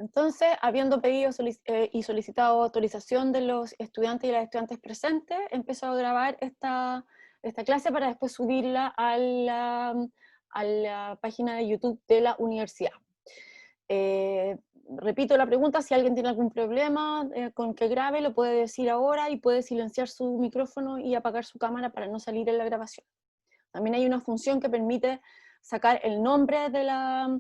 Entonces, habiendo pedido y solicitado autorización de los estudiantes y las estudiantes presentes, empezó a grabar esta clase para después subirla a la página de YouTube de la universidad. Repito la pregunta, si alguien tiene algún problema con que grabe, lo puede decir ahora y puede silenciar su micrófono y apagar su cámara para no salir en la grabación. También hay una función que permite sacar el nombre de la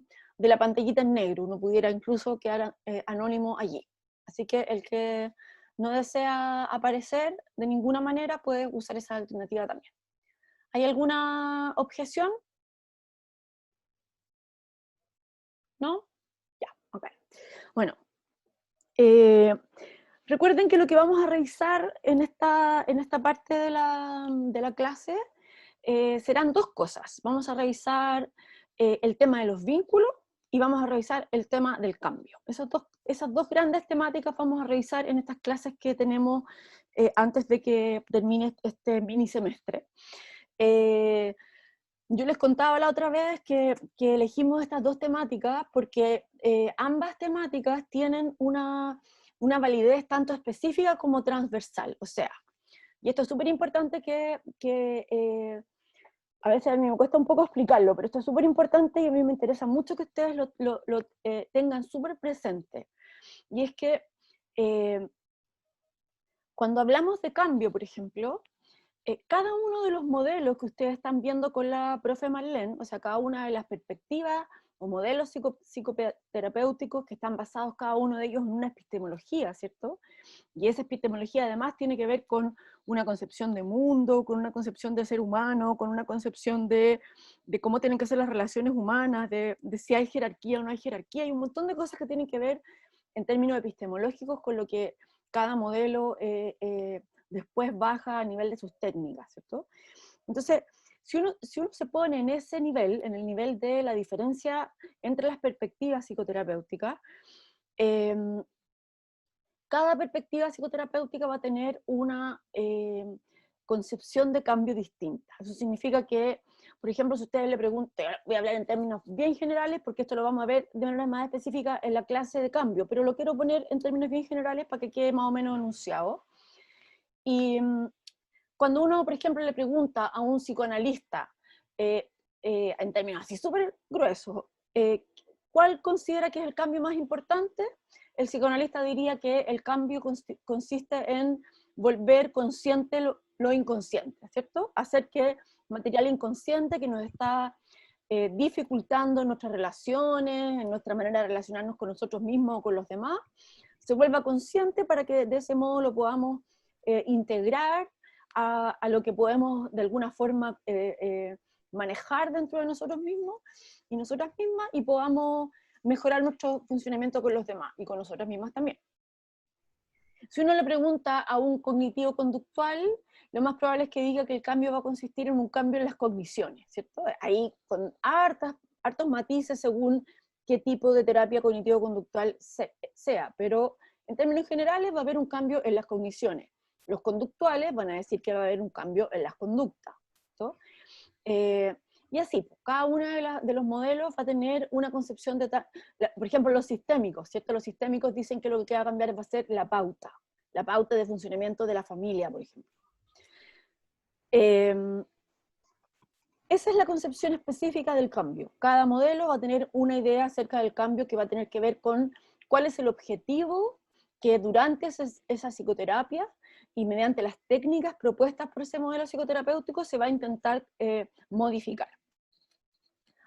pantallita en negro, uno pudiera incluso quedar anónimo allí. Así que el que no desea aparecer de ninguna manera puede usar esa alternativa también. ¿Hay alguna objeción? ¿No? Ya, ok. Bueno, recuerden que lo que vamos a revisar en esta parte de la clase serán dos cosas. Vamos a revisar el tema de los vínculos y vamos a revisar el tema del cambio. Esas dos grandes temáticas vamos a revisar en estas clases que tenemos antes de que termine este mini semestre. Yo les contaba la otra vez que elegimos estas dos temáticas porque ambas temáticas tienen una validez tanto específica como transversal. O sea, y esto es súper importante que a veces a mí me cuesta un poco explicarlo, pero esto es súper importante y a mí me interesa mucho que ustedes lo tengan súper presente. Y es que cuando hablamos de cambio, por ejemplo, cada uno de los modelos que ustedes están viendo con la profe Marlene, o sea, cada una de las perspectivas o modelos psicoterapéuticos que están basados cada uno de ellos en una epistemología, ¿cierto? Y esa epistemología además tiene que ver con una concepción de mundo, con una concepción de ser humano, con una concepción de cómo tienen que ser las relaciones humanas, de si hay jerarquía o no hay jerarquía, hay un montón de cosas que tienen que ver en términos epistemológicos con lo que cada modelo después baja a nivel de sus técnicas, ¿cierto? Entonces, si uno se pone en ese nivel, en el nivel de la diferencia entre las perspectivas psicoterapéuticas, cada perspectiva psicoterapéutica va a tener una concepción de cambio distinta. Eso significa que, por ejemplo, si ustedes le preguntan, voy a hablar en términos bien generales, porque esto lo vamos a ver de manera más específica en la clase de cambio, pero lo quiero poner en términos bien generales para que quede más o menos enunciado. Y cuando uno, por ejemplo, le pregunta a un psicoanalista, en términos así súper gruesos, ¿cuál considera que es el cambio más importante? El psicoanalista diría que el cambio consiste en volver consciente lo inconsciente, ¿cierto? Hacer que material inconsciente que nos está dificultando en nuestras relaciones, en nuestra manera de relacionarnos con nosotros mismos o con los demás, se vuelva consciente para que de ese modo lo podamos integrar a lo que podemos de alguna forma manejar dentro de nosotros mismos y nosotras mismas y podamos mejorar nuestro funcionamiento con los demás y con nosotras mismas también. Si uno le pregunta a un cognitivo conductual, lo más probable es que diga que el cambio va a consistir en un cambio en las cogniciones, ¿cierto? Ahí con hartos matices según qué tipo de terapia cognitivo-conductual sea, pero en términos generales va a haber un cambio en las cogniciones. Los conductuales van a decir que va a haber un cambio en las conductas, ¿cierto? Y así, cada uno de los modelos va a tener una concepción de por ejemplo, los sistémicos, ¿cierto? Los sistémicos dicen que lo que va a cambiar va a ser la pauta de funcionamiento de la familia, por ejemplo. Esa es la concepción específica del cambio. Cada modelo va a tener una idea acerca del cambio que va a tener que ver con cuál es el objetivo que durante esa psicoterapia y mediante las técnicas propuestas por ese modelo psicoterapéutico se va a intentar modificar.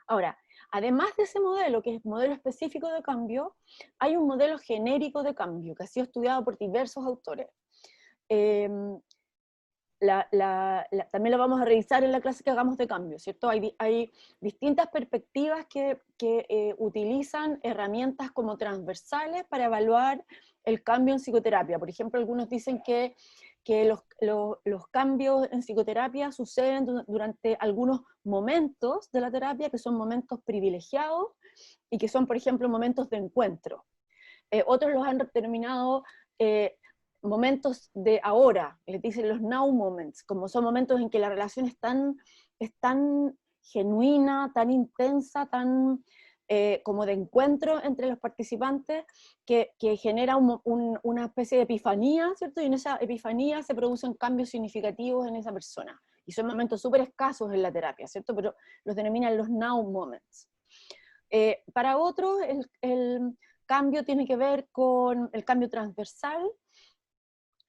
Ahora, además de ese modelo, que es modelo específico de cambio, hay un modelo genérico de cambio que ha sido estudiado por diversos autores. También lo vamos a revisar en la clase que hagamos de cambio, ¿cierto? Hay distintas perspectivas que utilizan herramientas como transversales para evaluar el cambio en psicoterapia. Por ejemplo, algunos dicen que los cambios en psicoterapia suceden durante algunos momentos de la terapia, que son momentos privilegiados, y que son, por ejemplo, momentos de encuentro. Otros los han determinado momentos de ahora, les dicen los now moments, como son momentos en que la relación es tan genuina, tan intensa, tan como de encuentro entre los participantes que genera una especie de epifanía, ¿cierto? Y en esa epifanía se producen cambios significativos en esa persona. Y son momentos súper escasos en la terapia, ¿cierto? Pero los denominan los now moments. Para otros, el cambio tiene que ver con el cambio transversal,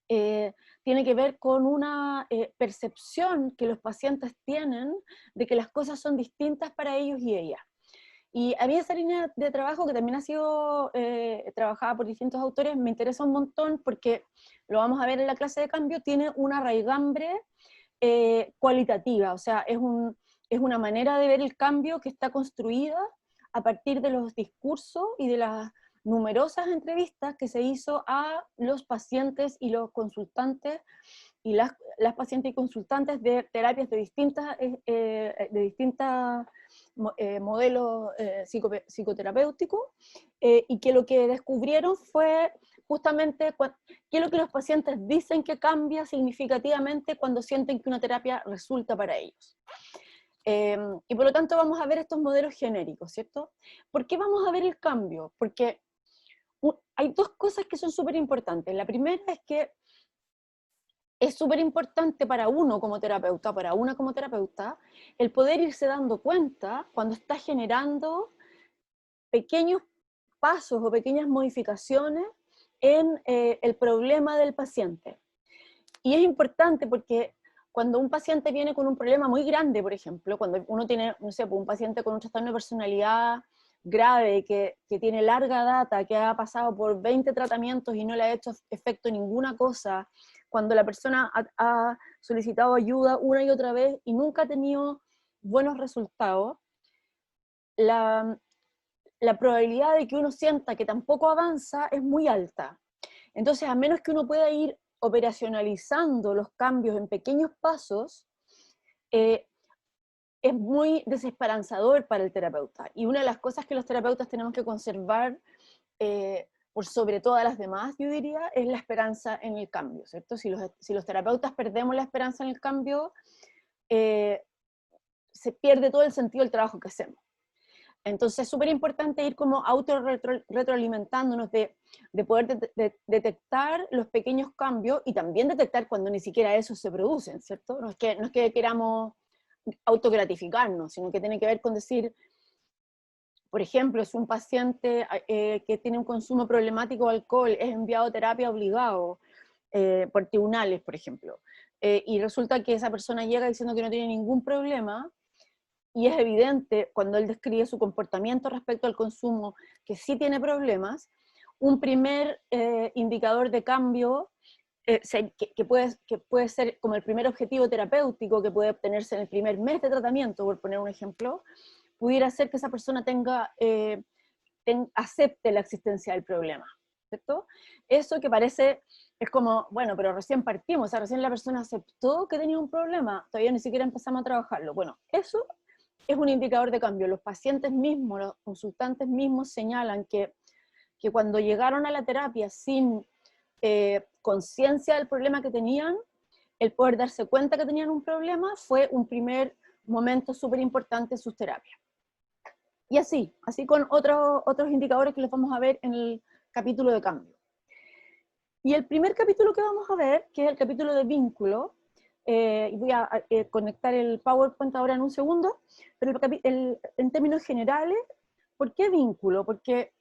tiene que ver con una percepción que los pacientes tienen de que las cosas son distintas para ellos y ellas. Y a mí esa línea de trabajo, que también ha sido trabajada por distintos autores, me interesa un montón porque, lo vamos a ver en la clase de cambio, tiene una raigambre cualitativa, o sea, es una manera de ver el cambio que está construida a partir de los discursos y de las numerosas entrevistas que se hizo a los pacientes y los consultantes, y las pacientes y consultantes de terapias de distintas modelos psicoterapéuticos, y que lo que descubrieron fue justamente qué es lo que los pacientes dicen que cambia significativamente cuando sienten que una terapia resulta para ellos. Y por lo tanto vamos a ver estos modelos genéricos, ¿cierto? ¿Por qué vamos a ver el cambio? Porque hay dos cosas que son súper importantes. La primera es que es súper importante para uno como terapeuta, para una como terapeuta, el poder irse dando cuenta cuando está generando pequeños pasos o pequeñas modificaciones en el problema del paciente. Y es importante porque cuando un paciente viene con un problema muy grande, por ejemplo, cuando uno tiene, no sé, un paciente con un trastorno de personalidad grave, que tiene larga data, que ha pasado por 20 tratamientos y no le ha hecho efecto ninguna cosa, cuando la persona ha solicitado ayuda una y otra vez y nunca ha tenido buenos resultados, la probabilidad de que uno sienta que tampoco avanza es muy alta. Entonces, a menos que uno pueda ir operacionalizando los cambios en pequeños pasos, es muy desesperanzador para el terapeuta. Y una de las cosas que los terapeutas tenemos que conservar, por sobre todas las demás, yo diría, es la esperanza en el cambio, ¿cierto? Si los terapeutas perdemos la esperanza en el cambio, se pierde todo el sentido del trabajo que hacemos. Entonces es súper importante ir como retroalimentándonos de poder detectar los pequeños cambios y también detectar cuando ni siquiera esos se producen, ¿cierto? No es que queramos autogratificarnos, sino que tiene que ver con decir, por ejemplo, si un paciente que tiene un consumo problemático de alcohol es enviado a terapia obligado por tribunales, por ejemplo, y resulta que esa persona llega diciendo que no tiene ningún problema, y es evidente cuando él describe su comportamiento respecto al consumo que sí tiene problemas, un primer indicador de cambio que puede ser como el primer objetivo terapéutico que puede obtenerse en el primer mes de tratamiento, por poner un ejemplo, pudiera ser que esa persona acepte la existencia del problema, ¿cierto? Eso que parece, es como, bueno, pero recién partimos, o sea, recién la persona aceptó que tenía un problema, todavía ni siquiera empezamos a trabajarlo. Bueno, eso es un indicador de cambio. Los pacientes mismos, los consultantes mismos señalan que cuando llegaron a la terapia sin conciencia del problema que tenían, el poder darse cuenta que tenían un problema fue un primer momento súper importante en sus terapias. Y así con otros indicadores que les vamos a ver en el capítulo de cambio. Y el primer capítulo que vamos a ver, que es el capítulo de vínculo, y voy a conectar el PowerPoint ahora en un segundo, pero en términos generales, ¿por qué vínculo? Porque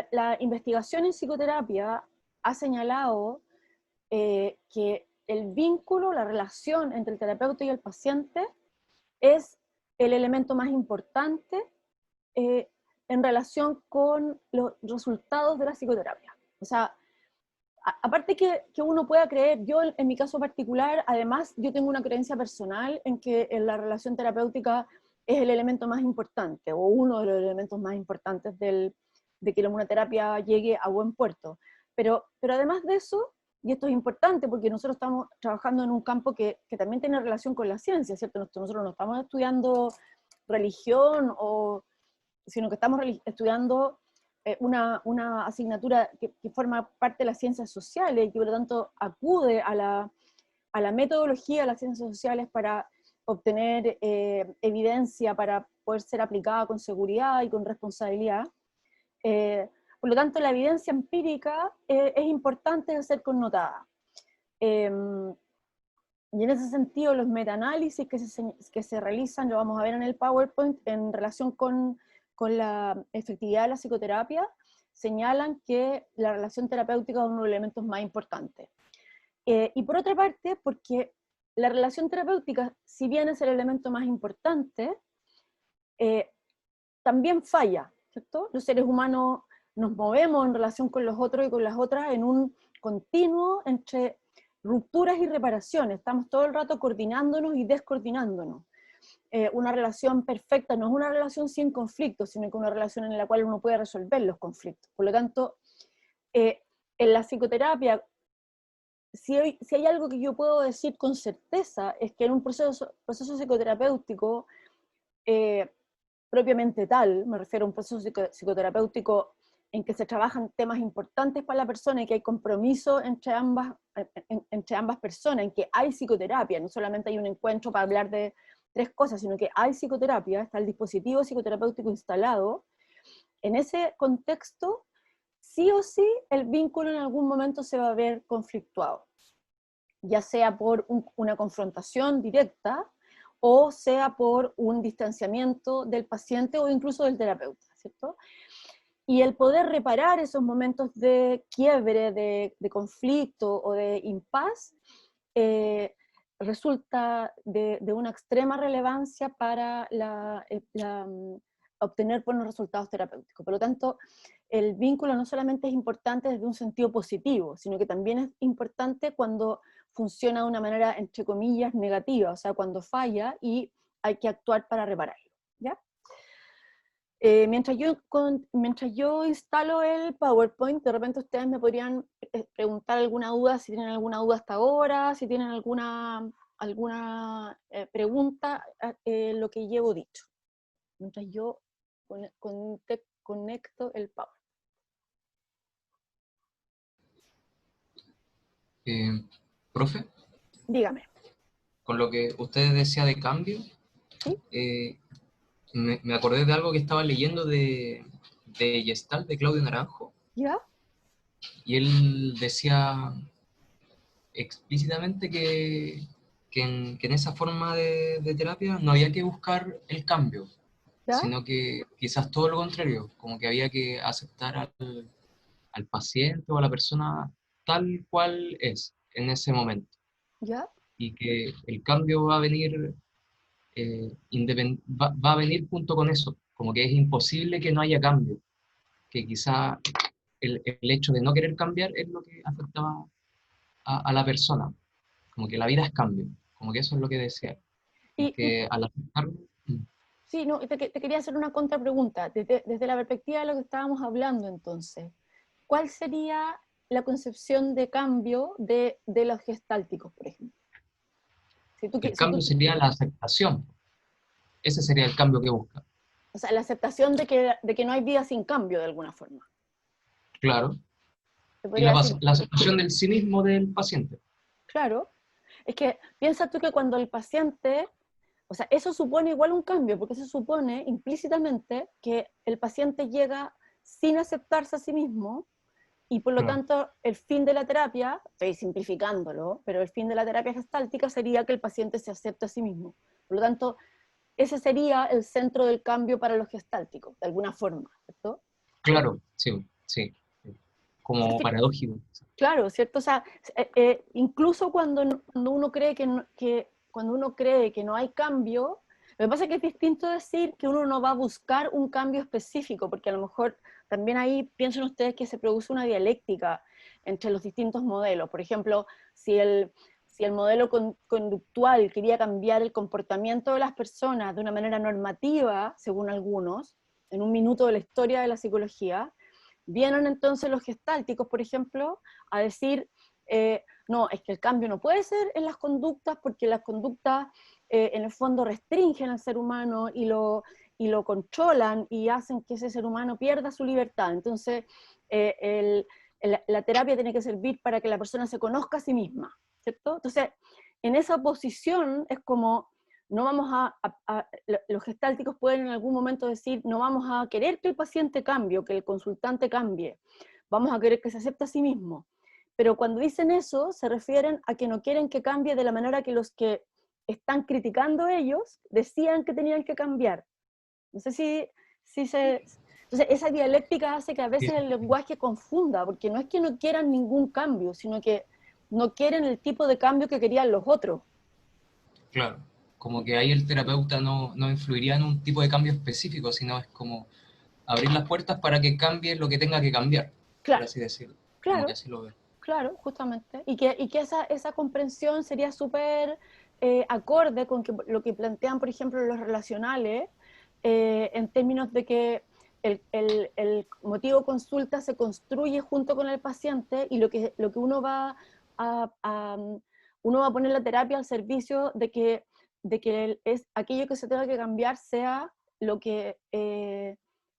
la investigación en psicoterapia ha señalado que el vínculo, la relación entre el terapeuta y el paciente es el elemento más importante en relación con los resultados de la psicoterapia. O sea, aparte que uno pueda creer, yo en mi caso particular, además yo tengo una creencia personal en que la relación terapéutica es el elemento más importante, o uno de los elementos más importantes de que una terapia llegue a buen puerto. Pero además de eso, y esto es importante porque nosotros estamos trabajando en un campo que también tiene relación con la ciencia, ¿cierto? Nosotros no estamos estudiando religión, sino que estamos estudiando una asignatura que forma parte de las ciencias sociales y que por lo tanto acude a la metodología de las ciencias sociales para obtener evidencia para poder ser aplicada con seguridad y con responsabilidad. Por lo tanto, la evidencia empírica es importante de ser connotada. Y en ese sentido, los metaanálisis que se realizan, lo vamos a ver en el PowerPoint, en relación con la efectividad de la psicoterapia, señalan que la relación terapéutica es uno de los elementos más importantes. Y por otra parte, porque la relación terapéutica, si bien es el elemento más importante, también falla, ¿cierto? Los seres humanos nos movemos en relación con los otros y con las otras en un continuo entre rupturas y reparaciones. Estamos todo el rato coordinándonos y descoordinándonos. Una relación perfecta no es una relación sin conflictos, sino que una relación en la cual uno puede resolver los conflictos. Por lo tanto, en la psicoterapia, si hay algo que yo puedo decir con certeza, es que en un proceso psicoterapéutico propiamente tal, me refiero a un proceso psicoterapéutico en que se trabajan temas importantes para la persona y que hay compromiso entre ambas personas, en que hay psicoterapia, no solamente hay un encuentro para hablar de 3 cosas, sino que hay psicoterapia, está el dispositivo psicoterapéutico instalado. En ese contexto, sí o sí, el vínculo en algún momento se va a ver conflictuado, ya sea por una confrontación directa, o sea por un distanciamiento del paciente o incluso del terapeuta, ¿cierto? Y el poder reparar esos momentos de quiebre, de conflicto o de impas, resulta de una extrema relevancia para obtener buenos resultados terapéuticos. Por lo tanto, el vínculo no solamente es importante desde un sentido positivo, sino que también es importante cuando funciona de una manera, entre comillas, negativa, o sea, cuando falla y hay que actuar para repararlo, ¿ya? Mientras yo instalo el PowerPoint, de repente ustedes me podrían preguntar alguna duda, si tienen alguna duda hasta ahora, si tienen alguna pregunta, lo que llevo dicho. Mientras yo conecto el PowerPoint. Profe, Dígame. con lo que usted decía de cambio, ¿Sí? me acordé de algo que estaba leyendo de Gestalt, de Claudio Naranjo, ¿Ya? y él decía explícitamente que en esa forma de terapia no había que buscar el cambio, ¿Ya? sino que quizás todo lo contrario, como que había que aceptar al paciente o a la persona tal cual es en ese momento, ¿Ya? y que el cambio va a venir, va a venir junto con eso, como que es imposible que no haya cambio, que quizá el hecho de no querer cambiar es lo que afectaba a la persona, como que la vida es cambio, como que eso es lo que desea, y Y que al aceptarlo, sí, no, te quería hacer una contrapregunta. Desde la perspectiva de lo que estábamos hablando entonces, ¿cuál sería la concepción de cambio de los gestálticos, por ejemplo? Si tú, el si cambio tú, sería la aceptación, ese sería el cambio que busca, o sea, la aceptación de que no hay vida sin cambio de alguna forma. claro, Se y podría decir, la aceptación del sí mismo del paciente. claro, es que piensa tú que cuando el paciente, o sea, eso supone igual un cambio, porque eso supone implícitamente que el paciente llega sin aceptarse a sí mismo. Y por lo Claro, tanto, el fin de la terapia, estoy simplificándolo, pero el fin de la terapia gestáltica sería que el paciente se acepte a sí mismo. Por lo tanto, ese sería el centro del cambio para los gestálticos, de alguna forma, ¿cierto? claro, sí, sí, como paradójico. Claro, ¿cierto? O sea, incluso cuando uno cree cuando uno cree que no hay cambio, lo que pasa es que es distinto decir que uno no va a buscar un cambio específico, porque a lo mejor también ahí piensen ustedes que se produce una dialéctica entre los distintos modelos. Por ejemplo, si el modelo conductual quería cambiar el comportamiento de las personas de una manera normativa, según algunos, en un minuto de la historia de la psicología, vienen entonces los gestálticos, por ejemplo, a decir, no, es que el cambio no puede ser en las conductas, porque las conductas en el fondo restringen al ser humano y lo controlan y hacen que ese ser humano pierda su libertad. Entonces, la terapia tiene que servir para que la persona se conozca a sí misma, ¿cierto? Entonces, en esa posición es como, no vamos los gestálticos pueden en algún momento decir, no vamos a querer que el paciente cambie, o que el consultante cambie, vamos a querer que se acepte a sí mismo. Pero cuando dicen eso, se refieren a que no quieren que cambie de la manera que los que están criticando ellos decían que tenían que cambiar. No sé si se... Entonces, esa dialéctica hace que a veces el lenguaje confunda, porque no es que no quieran ningún cambio, sino que no quieren el tipo de cambio que querían los otros. Claro, como que ahí el terapeuta no influiría en un tipo de cambio específico, sino es como abrir las puertas para que cambie lo que tenga que cambiar, por Claro, así decirlo. Como que claro, así lo veo. claro, justamente. Y que esa comprensión sería súper acorde con lo que plantean, por ejemplo, los relacionales, en términos de que el motivo consulta se construye junto con el paciente y lo que uno va a poner la terapia al servicio de que es aquello que se tenga que cambiar sea lo que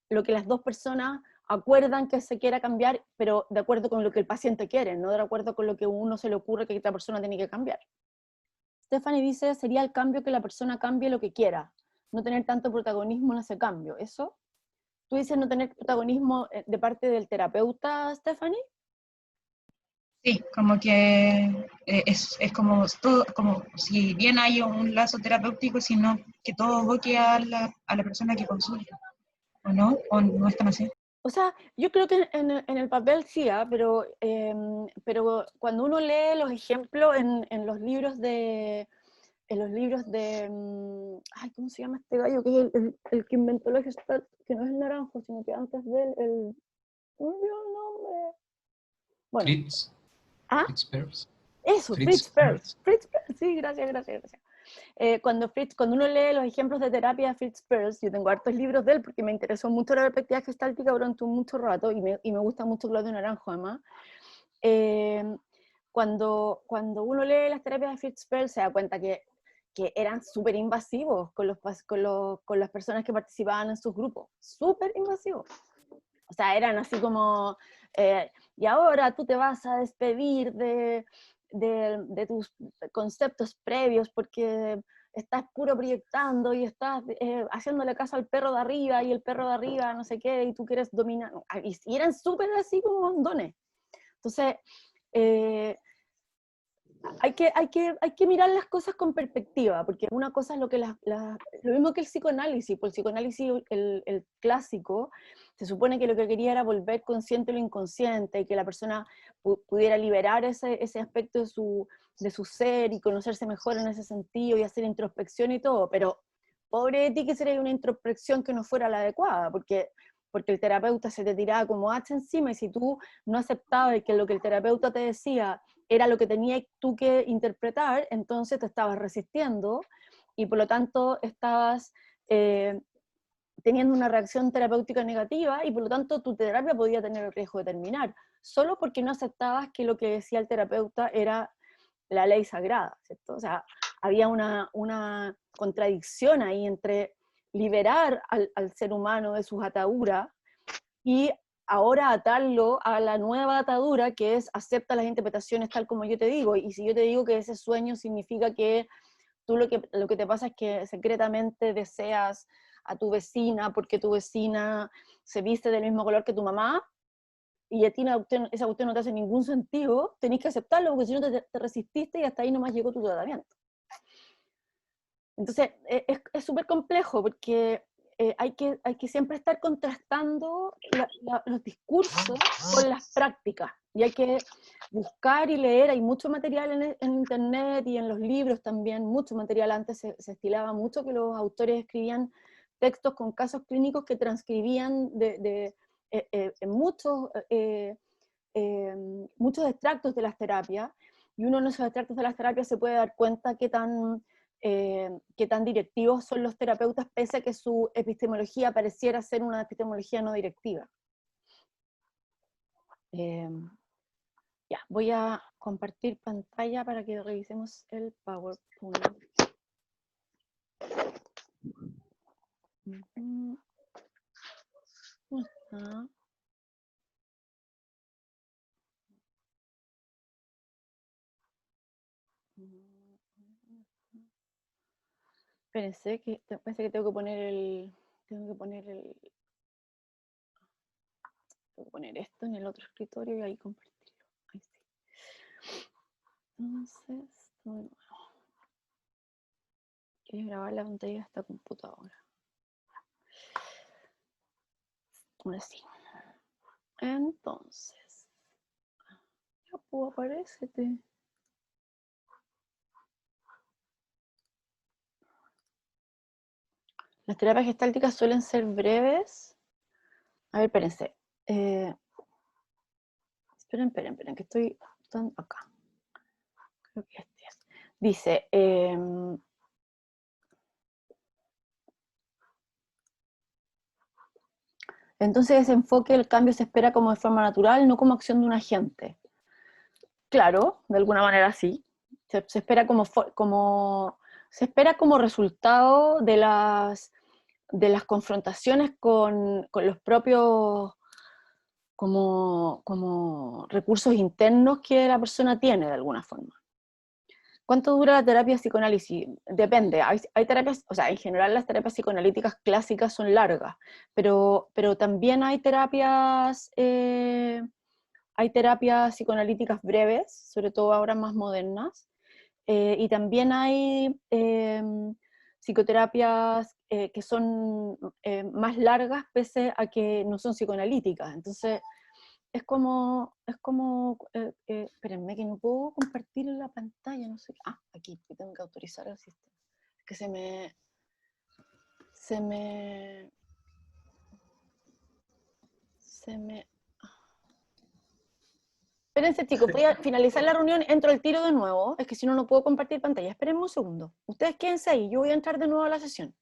las dos personas acuerdan que se quiera cambiar, pero de acuerdo con lo que el paciente quiere, no de acuerdo con lo que a uno se le ocurre que otra persona tiene que cambiar. Stephanie dice, sería el cambio que la persona cambie lo que quiera, no tener tanto protagonismo en ese cambio. ¿Eso? ¿Tú dices no tener protagonismo de parte del terapeuta, Stephanie? Sí, como que es como todo, como si bien hay un lazo terapéutico, sino que todo aboque a la persona que consulta, ¿o no? ¿O no es tan así? O sea, yo creo que en el papel sí, pero cuando uno lee los ejemplos en los libros ay, ¿cómo se llama este gallo? Que es el que inventó la Gestalt, que no es el naranjo, sino que antes de él, no me olvidó el nombre. Bueno, Fritz, ah, Fritz Perls. eso, Fritz Fritz Perls. Perls. Fritz Perls, sí, gracias, gracias, gracias. Cuando uno lee los ejemplos de terapia de Fritz Perls, yo tengo hartos libros de él porque me interesó mucho la perspectiva gestáltica durante mucho rato y me gusta mucho Claudio Naranjo además. Eh, cuando uno lee las terapias de Fritz Perls se da cuenta que eran súper invasivos con las personas que participaban en sus grupos, súper invasivos. O sea, eran así como, y ahora tú te vas a despedir de tus conceptos previos porque estás puro proyectando y estás haciéndole caso al perro de arriba y el perro de arriba no sé qué, y tú quieres dominar. Y eran súper así como mondones. Entonces, eh, hay que mirar las cosas con perspectiva, porque una cosa es lo mismo que el psicoanálisis, pues el psicoanálisis, el clásico, se supone que lo que quería era volver consciente lo inconsciente, y que la persona pudiera liberar ese aspecto de su ser y conocerse mejor en ese sentido y hacer introspección y todo, pero pobre de ti que sería una introspección que no fuera la adecuada, porque el terapeuta se te tiraba como hacha encima, y si tú no aceptabas que lo que el terapeuta te decía era lo que tenías tú que interpretar, entonces te estabas resistiendo y por lo tanto estabas teniendo una reacción terapéutica negativa y por lo tanto tu terapia podía tener el riesgo de terminar, solo porque no aceptabas que lo que decía el terapeuta era la ley sagrada, ¿cierto? O sea, había una contradicción ahí entre liberar al ser humano de sus ataduras y ahora atarlo a la nueva atadura, que es acepta las interpretaciones tal como yo te digo. Y si yo te digo que ese sueño significa que tú lo que te pasa es que secretamente deseas a tu vecina porque tu vecina se viste del mismo color que tu mamá, y a ti esa cuestión no te hace ningún sentido, tenés que aceptarlo porque si no te resististe y hasta ahí nomás llegó tu tratamiento. Entonces, es súper complejo porque hay que siempre estar contrastando los discursos con las prácticas. Y hay que buscar y leer, hay mucho material en internet y en los libros también, mucho material. Antes se estilaba mucho que los autores escribían textos con casos clínicos que transcribían en muchos extractos de las terapias, y uno en esos extractos de las terapias se puede dar cuenta qué tan directivos son los terapeutas, pese a que su epistemología pareciera ser una epistemología no directiva. Ya, voy a compartir pantalla para que revisemos el PowerPoint. ¿Cómo está? Espérense, que parece que tengo que poner esto en el otro escritorio y ahí compartirlo. Ahí sí. Entonces, de nuevo. Quiero grabar la pantalla de esta computadora. Ahora sí. Entonces, ya puedo aparecerte. Las terapias gestálticas suelen ser breves. A ver, espérense. Esperen, que estoy acá. Creo que este es. Dice, entonces ese enfoque, el cambio se espera como de forma natural, no como acción de un agente. Claro, de alguna manera sí. Se espera se espera como resultado de las confrontaciones con los propios como recursos internos que la persona tiene de alguna forma. ¿Cuánto dura la terapia psicoanálisis? Depende, hay terapias, o sea, en general las terapias psicoanalíticas clásicas son largas, pero también hay terapias psicoanalíticas breves, sobre todo ahora más modernas, y también hay psicoterapias que son más largas pese a que no son psicoanalíticas. Entonces, espérenme que no puedo compartir la pantalla, no sé. Aquí, que tengo que autorizar el sistema. Que se me... Espérense, chicos, voy a finalizar la reunión, entro al tiro de nuevo, es que si no, no puedo compartir pantalla. Espérenme un segundo. Ustedes quédense ahí, yo voy a entrar de nuevo a la sesión.